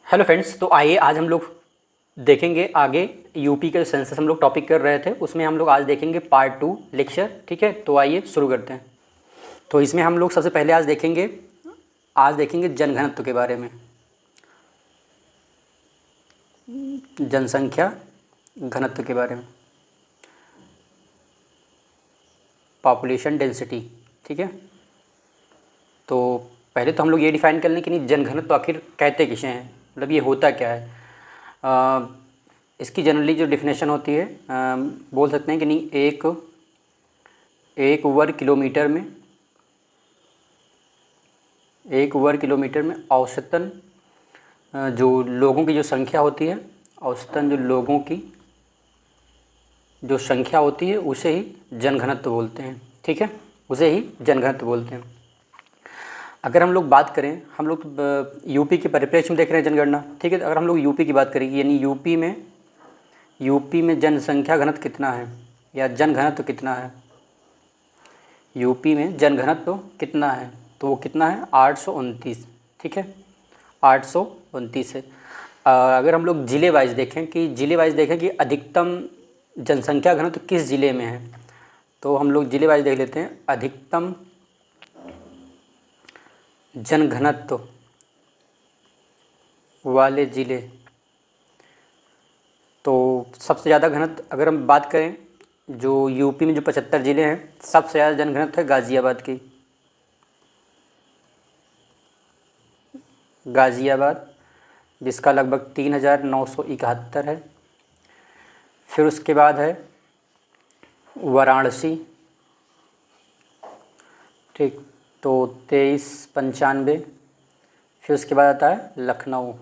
Hello friends, तो आइए आज हम लोग देखेंगे आगे यूपी के सेंसस हम लोग टॉपिक कर रहे थे, उसमें हम लोग आज देखेंगे पार्ट 2 लेक्चर। ठीक है, तो आइए शुरू करते हैं। तो इसमें हम लोग सबसे पहले आज देखेंगे जनघनत्व के बारे में, जनसंख्या घनत्व के बारे में, पॉपुलेशन डेंसिटी। ठीक है, तो पहले तो हम लोग ये डिफ़ाइन कर लें कि नहीं जनघनत्व आखिर कहते किसे हैं, मतलब ये होता क्या है। इसकी जनरली जो डिफिनेशन होती है, बोल सकते हैं कि नहीं एक वर्ग किलोमीटर में औसतन जो लोगों की जो संख्या होती है, औसतन जो लोगों की जो संख्या होती है उसे ही जनघनत्व बोलते हैं। ठीक है, उसे ही जनघनत्व बोलते हैं। अगर हम लोग बात करें, हम लोग यूपी के परिप्रेक्ष्य में देख रहे हैं जनगणना। ठीक है, अगर हम लोग यूपी की बात करें यानी यूपी में जनसंख्या घनत्व कितना है या जनघनत्व कितना है, यूपी में जनघनत्व कितना है, तो वो कितना है 829। ठीक है, 829 है। अगर हम लोग ज़िले वाइज देखें कि अधिकतम जनसंख्या घनत्व किस ज़िले में है, तो हम लोग ज़िले वाइज देख लेते हैं। अधिकतम जनघनत्व वाले ज़िले, तो सबसे ज़्यादा घनत्व अगर हम बात करें, जो यूपी में जो 75 ज़िले हैं, सबसे ज़्यादा जनघनत्व है गाज़ियाबाद की। गाज़ियाबाद जिसका लगभग 3971 है। फिर उसके बाद है वाराणसी, ठीक, तो 2395। फिर उसके बाद आता है लखनऊ।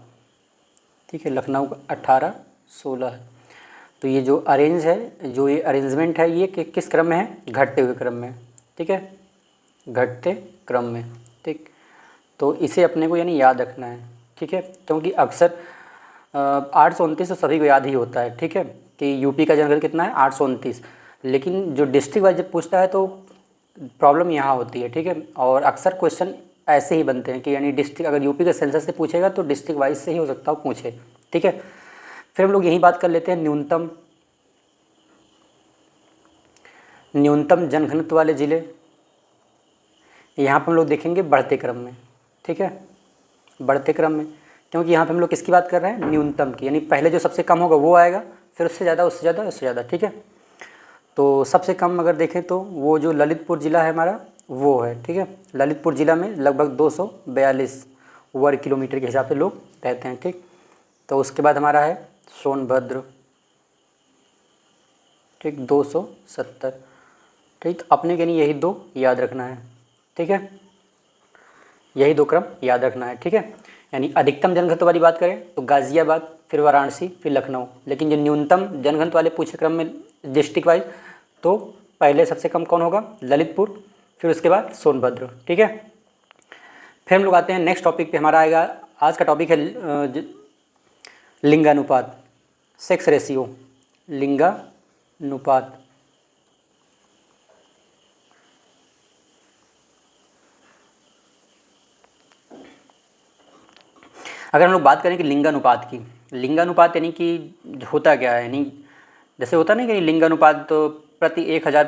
ठीक है, लखनऊ का 1816 है। तो ये जो ये अरेंजमेंट है, ये किस क्रम में है, घटते हुए क्रम में। ठीक है, घटते क्रम में। ठीक, तो इसे अपने को यानी याद रखना है। ठीक है, क्योंकि अक्सर 829 तो सभी को याद ही होता है। ठीक है, कि यूपी का जनगणना कितना है 829, लेकिन जो डिस्ट्रिक्ट वाइज जब पूछता है तो प्रॉब्लम यहाँ होती है। ठीक है, और अक्सर क्वेश्चन ऐसे ही बनते हैं कि यानी डिस्ट्रिक्ट अगर यूपी के सेंसस से पूछेगा तो डिस्ट्रिक्ट वाइज से ही हो सकता हो पूछे। ठीक है, फिर हम लोग यही बात कर लेते हैं न्यूनतम जनघनत्व वाले ज़िले। यहाँ पर हम लोग देखेंगे बढ़ते क्रम में। ठीक है, बढ़ते क्रम में, क्योंकि यहाँ पे हम लोग किसकी बात कर रहे हैं, न्यूनतम की, यानी पहले जो सबसे कम होगा वो आएगा, फिर उससे ज़्यादा, उससे ज़्यादा, उससे ज़्यादा। ठीक है, तो सबसे कम अगर देखें तो वो जो ललितपुर ज़िला है हमारा, वो है। ठीक है, ललितपुर ज़िला में लगभग 242 वर्ग किलोमीटर के हिसाब से लोग रहते हैं। ठीक, तो उसके बाद हमारा है सोनभद्र। ठीक, 270। ठीक, अपने के लिए यही दो याद रखना है। ठीक है, यही दो क्रम याद रखना है। ठीक है, यानी अधिकतम जनघनत्व वाली बात करें तो गाज़ियाबाद, फिर वाराणसी, फिर लखनऊ। लेकिन जो न्यूनतम जनघनत्व वाले पूछे क्रम में डिस्ट्रिक्ट वाइज, तो पहले सबसे कम कौन होगा, ललितपुर, फिर उसके बाद सोनभद्र। ठीक है, फिर हम लोग आते हैं नेक्स्ट टॉपिक पे। हमारा आएगा आज का टॉपिक है लिंगानुपात, सेक्स रेशियो, लिंगानुपात। अगर हम लोग बात करें कि लिंगानुपात यानी कि होता क्या है, यानी जैसे होता नहीं कि लिंगानुपात तो प्रति 1000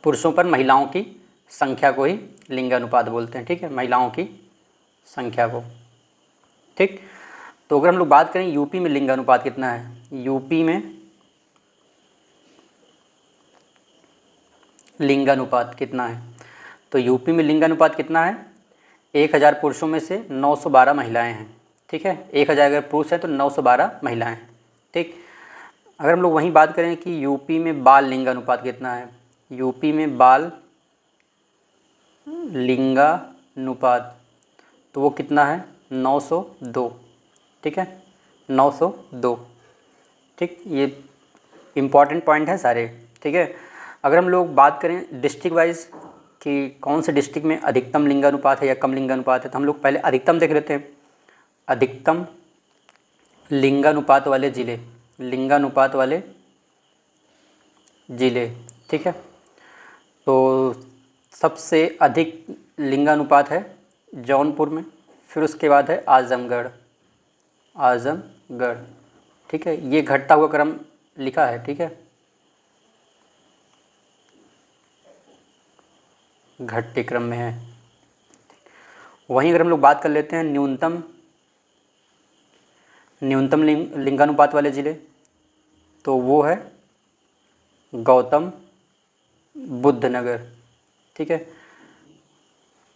पुरुषों पर महिलाओं की संख्या को ही लिंगानुपात बोलते हैं। ठीक है, महिलाओं की संख्या को। ठीक, तो अगर हम लोग बात करें यूपी में लिंगानुपात कितना है, यूपी में लिंगानुपात कितना है, तो यूपी में लिंगानुपात कितना है, 1000 पुरुषों में से 912 महिलाएं हैं। ठीक है, 1000 अगर पुरुष हैं तो 912 महिलाएं हैं। ठीक, अगर हम लोग वहीं बात करें कि यूपी में बाल लिंगानुपात कितना है, यूपी में बाल लिंगानुपात, तो वो कितना है 902। ठीक है, 902। ठीक, ये इम्पॉर्टेंट पॉइंट है सारे। ठीक है, अगर हम लोग बात करें डिस्ट्रिक्ट वाइज कि कौन से डिस्ट्रिक्ट में अधिकतम लिंगानुपात है या कम लिंगानुपात है, तो हम लोग पहले अधिकतम देख लेते हैं। अधिकतम लिंगानुपात वाले ज़िले। ठीक है, तो सबसे अधिक लिंगानुपात है जौनपुर में, फिर उसके बाद है आज़मगढ़, आज़मगढ़। ठीक है, ये घटता हुआ क्रम लिखा है। ठीक है, घटते क्रम में है। वहीं अगर हम लोग बात कर लेते हैं न्यूनतम लिंगानुपात वाले ज़िले, तो वो है गौतम बुद्ध नगर। ठीक है,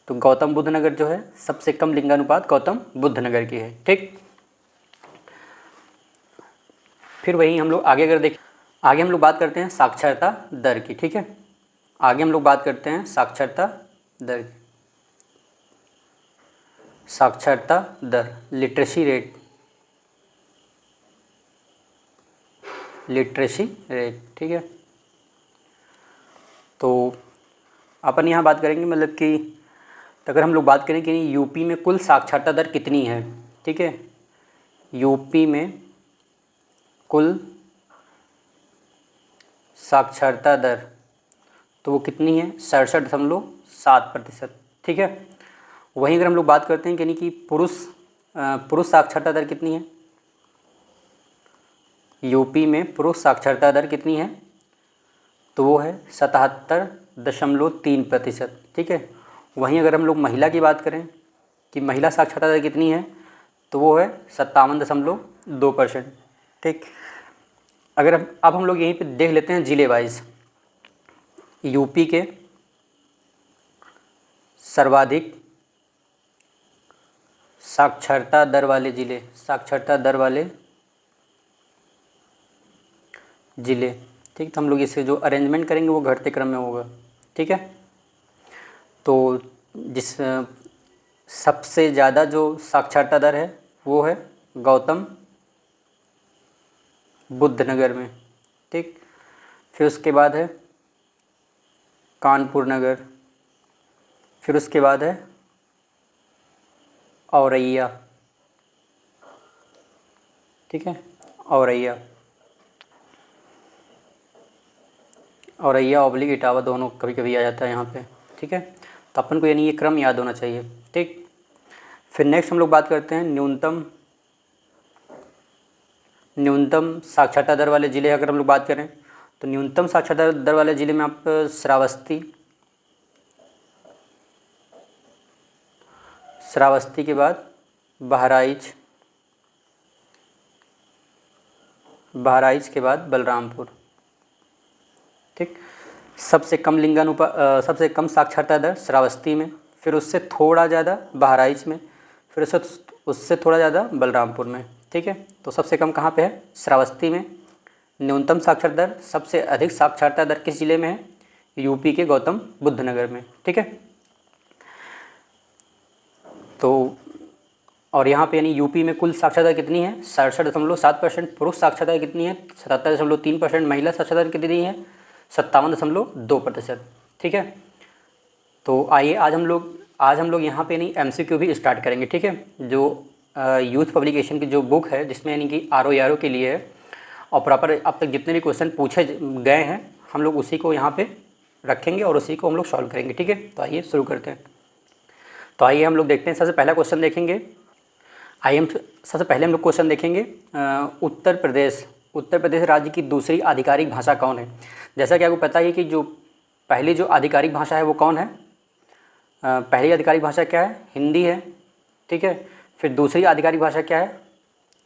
तो गौतम बुद्ध नगर जो है सबसे कम लिंगानुपात गौतम बुद्ध नगर की है। ठीक, फिर वही हम लोग आगे अगर देखें, आगे हम लोग बात करते हैं साक्षरता दर की। ठीक है, आगे हम लोग बात करते हैं साक्षरता दर की। साक्षरता दर, लिटरेसी रेट, लिटरेसी रेट। ठीक है, तो अपन यहाँ बात करेंगे मतलब कि अगर हम लोग बात करें कि यूपी में कुल साक्षरता दर कितनी है। ठीक है, यूपी में कुल साक्षरता दर तो वो कितनी है, 67.7%। ठीक है, वहीं अगर हम लोग बात करते हैं यानी कि पुरुष साक्षरता दर कितनी है, यूपी में पुरुष साक्षरता दर कितनी है, तो वो है 77.3%। ठीक है, वहीं अगर हम लोग महिला की बात करें कि महिला साक्षरता दर कितनी है, तो वो है 57.2%। ठीक, अगर अब हम लोग यहीं पे देख लेते हैं ज़िले वाइज, यूपी के सर्वाधिक साक्षरता दर वाले ज़िले, साक्षरता दर वाले ज़िले। ठीक, तो हम लोग इसे जो अरेंजमेंट करेंगे वो घटते क्रम में होगा। ठीक है, तो जिस सबसे ज़्यादा जो साक्षरता दर है वो है गौतम बुद्ध नगर में। ठीक, फिर उसके बाद है कानपुर नगर, फिर उसके बाद है औरैया। ठीक है, औरैया ऑब्लिक इटावा दोनों कभी कभी आ जाता है यहाँ पे। ठीक है, तो अपन को यानी ये क्रम याद होना चाहिए। ठीक, फिर नेक्स्ट हम लोग बात करते हैं न्यूनतम साक्षरता दर वाले ज़िले। अगर हम लोग बात करें तो न्यूनतम साक्षरता दर वाले ज़िले में आप श्रावस्ती के बाद बहराइच के बाद बलरामपुर। ठीक, सबसे कम साक्षरता दर श्रावस्ती में, फिर उससे थोड़ा ज़्यादा बहराइच में, फिर उससे थोड़ा ज़्यादा बलरामपुर में। ठीक है, तो सबसे कम कहाँ पे है, श्रावस्ती में। न्यूनतम साक्षरता दर, सबसे अधिक साक्षरता दर किस ज़िले में है, यूपी के गौतम बुद्ध नगर में। ठीक है, तो और यहाँ पे यानी यूपी में कुल साक्षरता कितनी है, 67.7%। पुरुष साक्षरता कितनी है, 77.3%। महिला साक्षरता कितनी है, 57.2%। ठीक है, तो आइए आज हम लोग यहाँ पे यानी MCQ भी स्टार्ट करेंगे। ठीक है, जो यूथ पब्लिकेशन की जो बुक है जिसमें यानी कि RO के लिए है और प्रॉपर अब तक जितने भी क्वेश्चन पूछे गए हैं हम लोग उसी को यहाँ पे रखेंगे और उसी को हम लोग सॉल्व करेंगे। ठीक है, तो आइए शुरू करते हैं। तो आइए हम लोग देखते हैं, सबसे पहला क्वेश्चन देखेंगे। सबसे पहले हम लोग क्वेश्चन देखेंगे उत्तर प्रदेश राज्य की दूसरी आधिकारिक भाषा कौन है। जैसा कि आपको पता है कि जो पहली जो आधिकारिक भाषा है वो कौन है, पहली आधिकारिक भाषा क्या है, हिंदी है। ठीक है, फिर दूसरी आधिकारिक भाषा क्या है,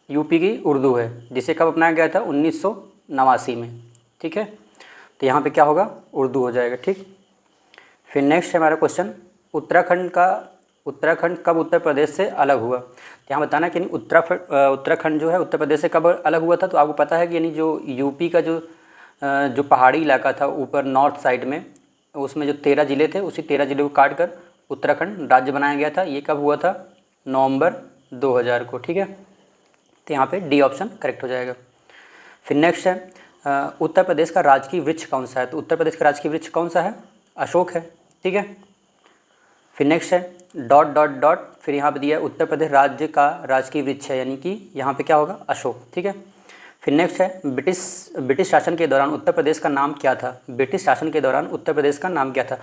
यूपी की उर्दू है, जिसे कब अपनाया गया था, 1989 में। ठीक है, तो यहाँ पे क्या होगा, उर्दू हो जाएगा। ठीक, फिर नेक्स्ट है हमारा क्वेश्चन, उत्तराखंड कब उत्तर प्रदेश से अलग हुआ। तो यहाँ बताना कि उत्तराखंड जो है उत्तर प्रदेश से कब अलग हुआ था। तो आपको पता है कि यानी जो यूपी का जो पहाड़ी इलाका था ऊपर नॉर्थ साइड में, उसमें जो 13 ज़िले थे, उसी 13 ज़िले को काट कर उत्तराखंड राज्य बनाया गया था। ये कब हुआ था, नवंबर 2000 को। ठीक है, तो यहाँ पे डी ऑप्शन करेक्ट हो जाएगा। फिर नेक्स्ट है उत्तर प्रदेश का राजकीय वृक्ष कौन सा है। तो उत्तर प्रदेश का राजकीय वृक्ष कौन सा है, अशोक है। ठीक है, फिर नेक्स्ट है ... फिर यहाँ पे दिया है उत्तर प्रदेश राज्य का राजकीय वृक्ष है, यानी कि यहाँ पे क्या होगा, अशोक। ठीक है, फिर नेक्स्ट है ब्रिटिश शासन के दौरान उत्तर प्रदेश का नाम क्या था। ब्रिटिश शासन के दौरान उत्तर प्रदेश का नाम क्या था।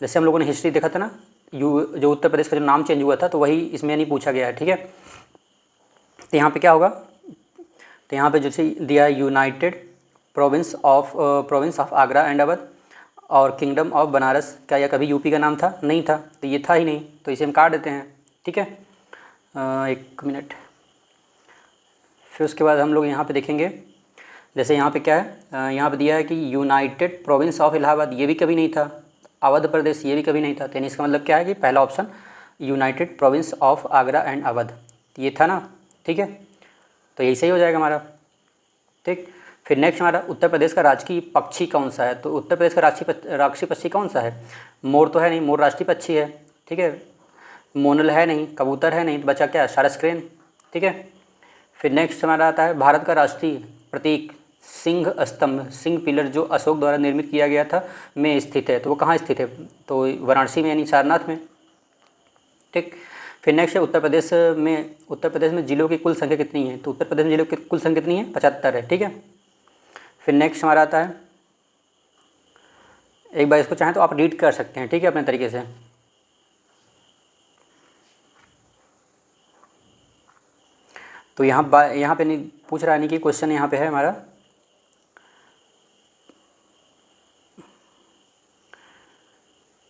जैसे हम लोगों ने हिस्ट्री देखा था ना जो उत्तर प्रदेश का जो नाम चेंज हुआ था तो वही इसमें नहीं पूछा गया है, ठीक है। तो यहाँ पे क्या होगा, तो यहाँ पे जैसे दिया है United province of Agra and Awadh और किंगडम ऑफ बनारस। क्या यह कभी यूपी का नाम था? नहीं था, तो ये था ही नहीं, तो इसे हम काट देते हैं, ठीक है। एक मिनट, फिर उसके बाद हम लोग यहाँ पे देखेंगे, जैसे यहाँ पे क्या है, यहाँ पे दिया है कि यूनाइटेड प्रोविंस ऑफ इलाहाबाद, ये भी कभी नहीं था। अवध प्रदेश, ये भी कभी नहीं था। तो यानी इसका मतलब क्या है कि पहला option United province of Agra and Awadh, ये था ना, ठीक है। तो यही सही हो जाएगा हमारा, ठीक। फिर नेक्स्ट हमारा उत्तर प्रदेश का राजकीय पक्षी कौन सा है? तो उत्तर प्रदेश का राष्ट्रीय पक्षी कौन सा है? मोर तो है नहीं, मोर राष्ट्रीय पक्षी है, ठीक है। मोनल है नहीं, कबूतर है नहीं, तो बचा क्या? सारस क्रेन, ठीक है। फिर नेक्स्ट हमारा आता है भारत का राष्ट्रीय प्रतीक सिंह स्तंभ, सिंह पिलर जो अशोक द्वारा निर्मित किया गया था में स्थित है, तो वो कहाँ स्थित है? तो वाराणसी में यानी सारनाथ में, ठीक। फिर नेक्स्ट है उत्तर प्रदेश में जिलों की कुल संख्या कितनी है? तो उत्तर प्रदेश में जिलों की कुल संख्या कितनी है? 75 है, ठीक है। फिर नेक्स्ट हमारा आता है, एक बार इसको चाहें तो आप रीड कर सकते हैं, ठीक है, अपने तरीके से। तो यहाँ पे नहीं पूछ रहा है, नहीं कि क्वेश्चन यहाँ पे है हमारा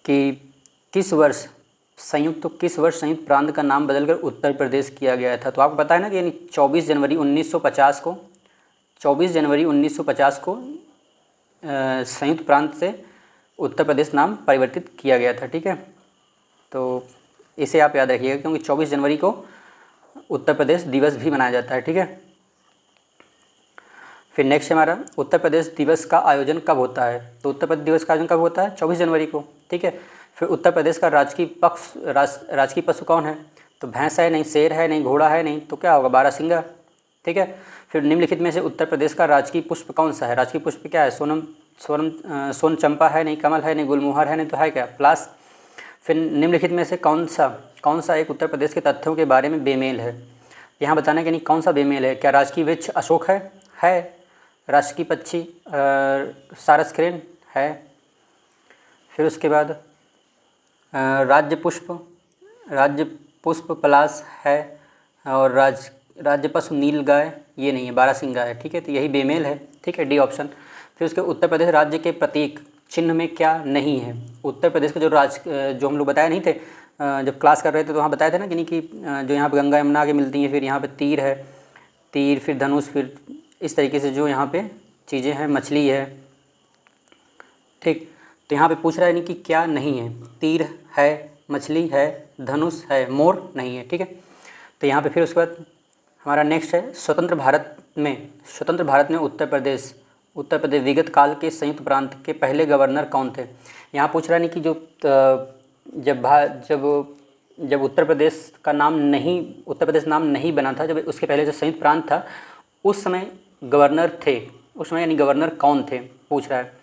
कि किस वर्ष संयुक्त प्रांत का नाम बदलकर उत्तर प्रदेश किया गया था? तो आपको पता है ना कि यानी 24 जनवरी 1950 को संयुक्त प्रांत से उत्तर प्रदेश नाम परिवर्तित किया गया था, ठीक है। तो इसे आप याद रखिएगा, क्योंकि 24 जनवरी को उत्तर प्रदेश दिवस भी मनाया जाता है, ठीक है। फिर नेक्स्ट हमारा उत्तर प्रदेश दिवस का आयोजन कब होता है? तो उत्तर प्रदेश दिवस का आयोजन कब होता है? 24 जनवरी को, ठीक है। फिर उत्तर प्रदेश का राजकीय पशु कौन है? तो भैंस है नहीं, शेर है नहीं, घोड़ा है नहीं, तो क्या होगा? बारहसिंगा, ठीक है। फिर निम्नलिखित में से उत्तर प्रदेश का राजकीय पुष्प कौन सा है? राजकीय पुष्प क्या है? सोन चंपा है नहीं, कमल है नहीं, गुलमोहर है नहीं, तो है क्या? पलाश। फिर निम्नलिखित में से कौन सा एक उत्तर प्रदेश के तथ्यों के बारे में बेमेल है? यहाँ बताना कि नहीं कौन सा बेमेल है। क्या राजकीय वृक्ष अशोक है। राष्ट्रीय पक्षी सारस क्रेन है। फिर उसके बाद राज्य पुष्प पलाश है। और राज्य पशु नील गाय ये नहीं है, बारहसिंगा है, ठीक है। तो यही बेमेल है, ठीक है, डी ऑप्शन। फिर उसके उत्तर प्रदेश राज्य के प्रतीक चिन्ह में क्या नहीं है? उत्तर प्रदेश का जो हम लोग बताए नहीं थे जब क्लास कर रहे थे, तो वहाँ बताए थे ना कि नहीं कि जो यहाँ पे गंगा यमुना आगे मिलती हैं, फिर यहाँ पे तीर है, फिर धनुष, फिर इस तरीके से जो यहाँ पे चीज़ें हैं, मछली है, ठीक। तो यहाँ पे पूछ रहा है नहीं कि क्या नहीं है? तीर है, मछली है, धनुष है, मोर नहीं है, ठीक है। तो यहाँ पे फिर उसके बाद हमारा नेक्स्ट है स्वतंत्र भारत में उत्तर प्रदेश विगत काल के संयुक्त प्रांत के पहले गवर्नर कौन थे? यहाँ पूछ रहा है नहीं कि जब उत्तर प्रदेश नाम नहीं बना था, जब उसके पहले जो संयुक्त प्रांत था उस समय गवर्नर थे, उस समय यानी गवर्नर कौन थे पूछ रहा है।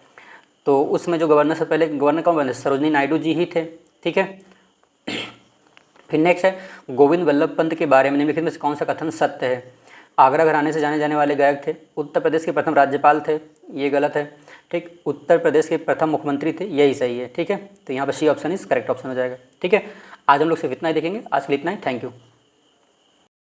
तो उसमें जो गवर्नर से पहले गवर्नर कौन बने? सरोजनी नायडू जी ही थे, ठीक है। फिर नेक्स्ट है गोविंद वल्लभ पंत के बारे में निम्नलिखित में से कौन सा कथन सत्य है? आगरा घराने से जाने जाने वाले गायक थे, उत्तर प्रदेश के प्रथम राज्यपाल थे, ये गलत है, ठीक। उत्तर प्रदेश के प्रथम मुख्यमंत्री थे, यही सही है, ठीक है। तो यहाँ पर C option is correct option हो जाएगा, ठीक है। आज हम लोग सिर्फ इतना ही देखेंगे, आज के लिए इतना ही, थैंक यू।